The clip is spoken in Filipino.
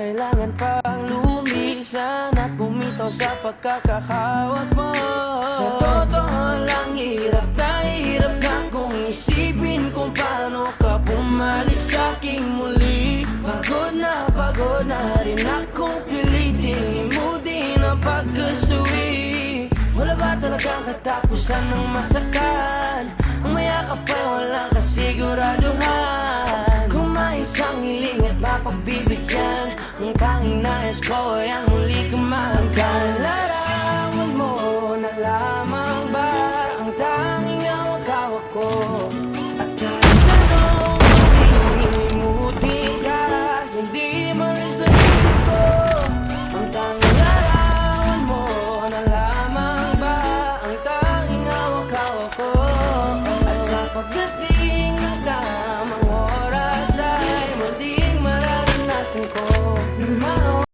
kailangan pang lumisan at bumitaw sa pagkakahawak mo. Sa totoo lang, hirap na kung isipin kung paano ka bumalik sa'king muli. Pagod na rin akong pilitin imutin ang pagkasuwi. Wala ba talagang katapusan ng masaktan? Ang mayakap ay walang kasiguraduhan. Kung may isang hiling at mapagbibigyan, ang tanging nais ko ay ang muli kang mahanggan. Larawan mo na lamang ba ang tanging hawak-hawak ko? At kahit anong inimuti ka, hindi malis ang isip ko. Ang tanging larawan mo na lamang ba ang tanging hawak-hawak ko? At sa pagdating ng